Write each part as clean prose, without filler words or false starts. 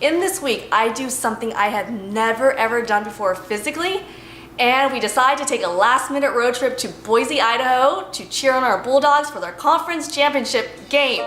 in this week, I do something I have never ever done before physically, and we decide to take a last-minute road trip to Boise, Idaho to cheer on our Bulldogs for their conference championship game.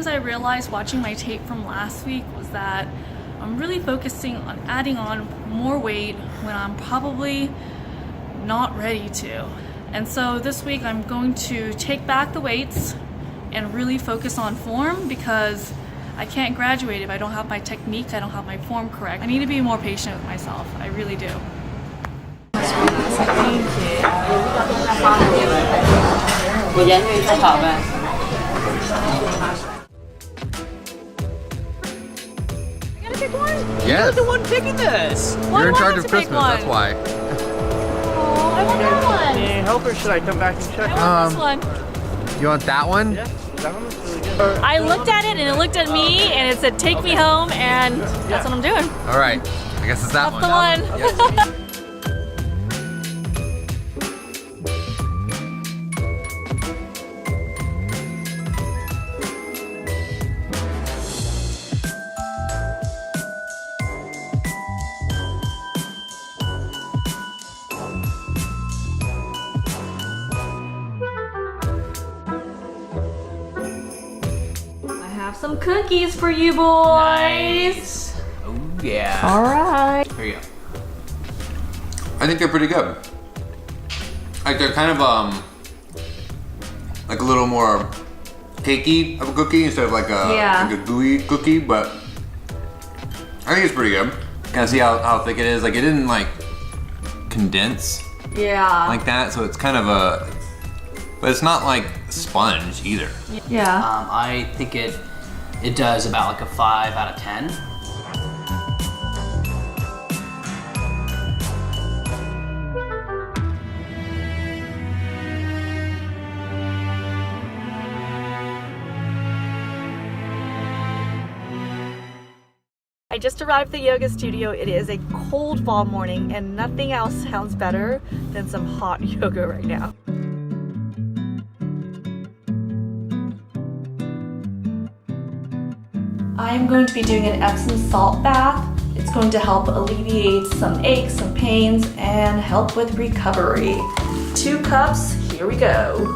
I realized watching my tape from last week was that I'm really focusing on adding on more weight when I'm probably not ready to. And so this week I'm going to take back the weights and really focus on form, because I can't graduate if I don't have my technique, I don't have my form correct. I need to be more patient with myself, I really do. Pick one? Yes. You're the one picking this. You're in charge of Christmas, that's why. Oh, I want that one. Can you help, or should I come back and check? I want this one. You want that one? Yeah, that one looks really good. I looked at it and it looked at me and it said take me home, and that's what I'm doing. All right, I guess it's that one. That's the one. Some cookies for you boys. Nice. Oh yeah. All right. Here you go. I think they're pretty good. Like they're kind of like a little more cakey of a cookie instead of like a gooey cookie, but I think it's pretty good. Kind of see how thick it is. Like it didn't like condense like that, so it's kind of a, but it's not like sponge either. Yeah. I think it does about like a 5 out of 10. I just arrived at the yoga studio. It is a cold fall morning and nothing else sounds better than some hot yoga right now. I'm going to be doing an Epsom salt bath. It's going to help alleviate some aches, some pains, and help with recovery. 2 cups, here we go.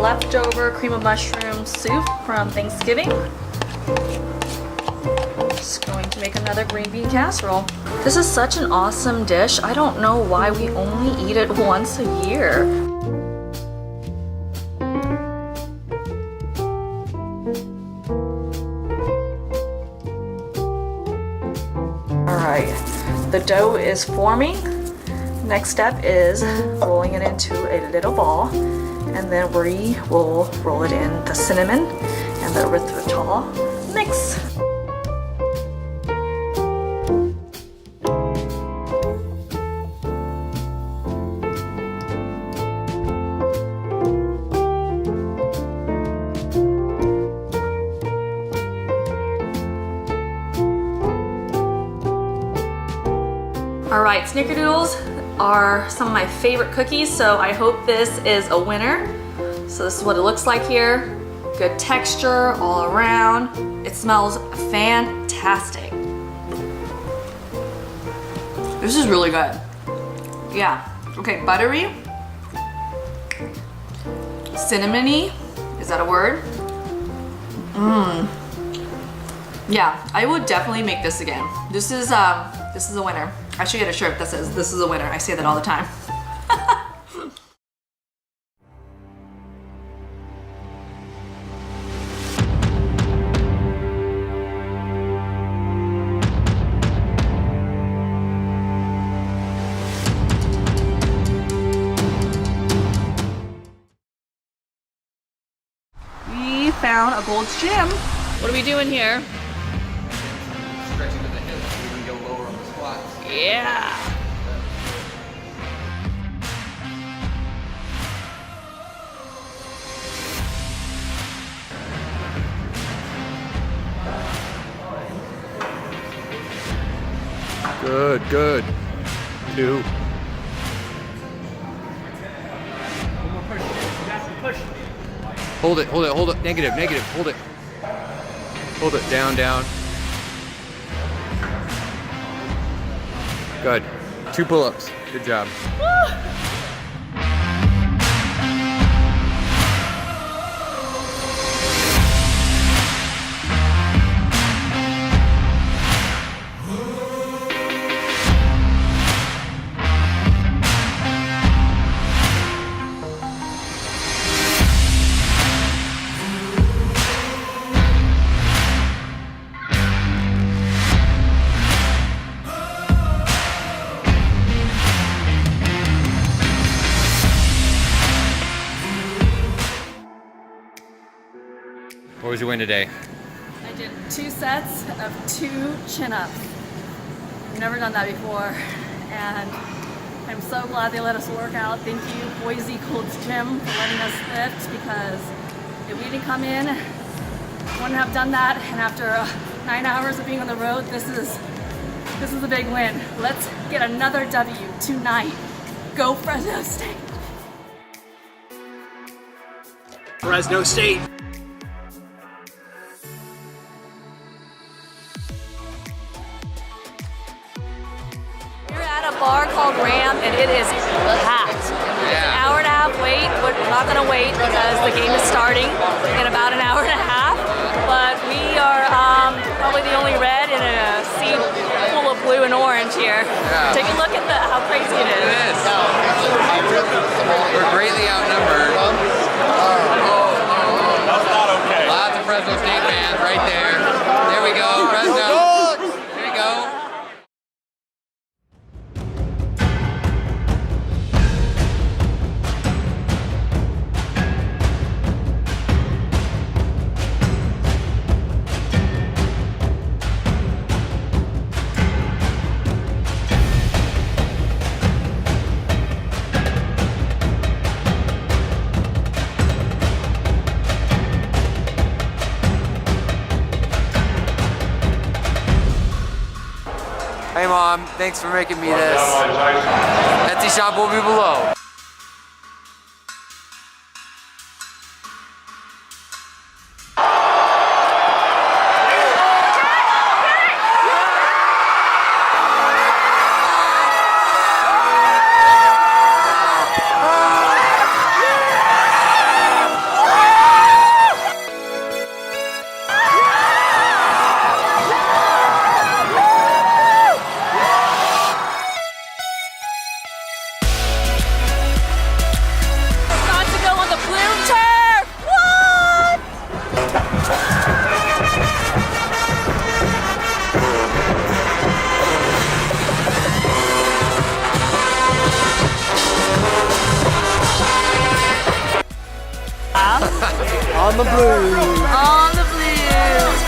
Leftover cream of mushroom soup from Thanksgiving. Just going to make another green bean casserole. This is such an awesome dish. I don't know why we only eat it once a year. Alright, the dough is forming. Next step is rolling it into a little ball. And then we will roll it in the cinnamon and the erythritol mix. All right, snickerdoodles are some of my favorite cookies, so I hope this is a winner. So this is what it looks like here. Good texture all around. It smells fantastic. This is really good. Yeah, okay, buttery, cinnamony, is that a word? Yeah, I would definitely make this again. This is a winner. I should get a shirt that says this is a winner. I say that all the time. We found a Gold's Gym. What are we doing here? Stretching to the hips so we can go lower on the squats. Yeah. Good, good. 2. Hold it, hold it, hold it. Negative, negative, hold it. Hold it, down, down. Good. 2 pull-ups. Good job. What was your win today? I did 2 sets of 2 chin-ups. I've never done that before, and I'm so glad they let us work out. Thank you, Boise Gold's Gym, for letting us lift, because if we didn't come in, I wouldn't have done that. And after 9 hours of being on the road, this is a big win. Let's get another W tonight. Go Fresno State. Fresno State. We're at a bar called Ram, and it is packed. It's an hour and a half wait, but we're not gonna wait because the game is starting in about an hour and a half. But we are probably the only red in a sea full of blue and orange here. Yeah. Take a look at how crazy it is. It is. We're greatly outnumbered. That's not okay. Lots of Fresno State fans right there. There we go, Fresno. There you go. Hey Mom, thanks for making me this. Etsy shop will be below. On the blue. On the blue.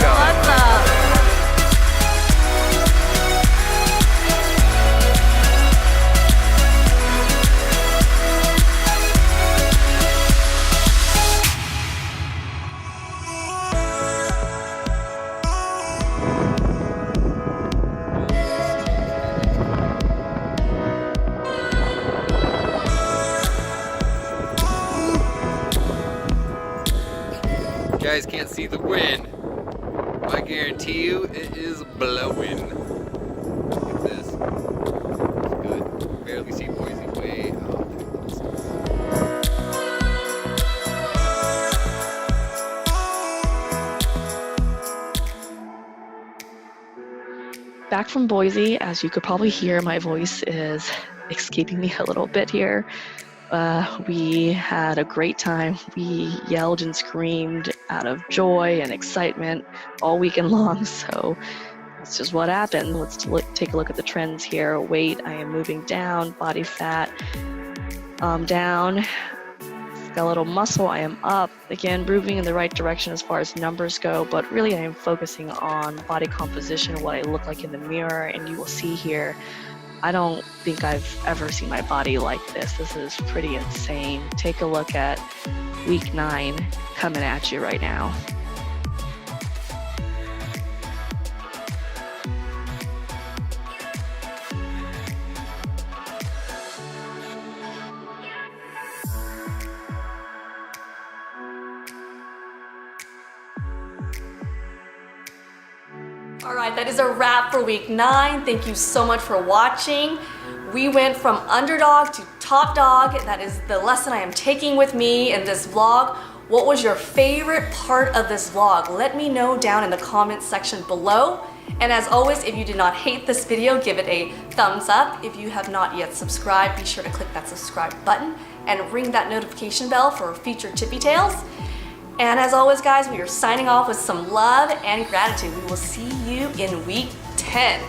go. What's up? You guys can't see the wind. I guarantee you it is blowing. Look at this. It's good. Barely see Boise way out. Back from Boise, as you could probably hear, my voice is escaping me a little bit here. We had a great time. We yelled and screamed out of joy and excitement all weekend long. So that's just what happened. Let's take a look at the trends here. Weight, I am moving down. Body fat, down. Skeletal muscle, I am up. Again, moving in the right direction as far as numbers go, but really I am focusing on body composition, what I look like in the mirror, and you will see here, I don't think I've ever seen my body like this. This is pretty insane. Take a look at week 9 coming at you right now. All right, that is a wrap for week 9. Thank you so much for watching. We went from underdog to top dog. That is the lesson I am taking with me in this vlog. What was your favorite part of this vlog? Let me know down in the comments section below. And as always, if you did not hate this video, give it a thumbs up. If you have not yet subscribed, be sure to click that subscribe button and ring that notification bell for future tippy tails. And as always, guys, we are signing off with some love and gratitude. We will see you in week 10.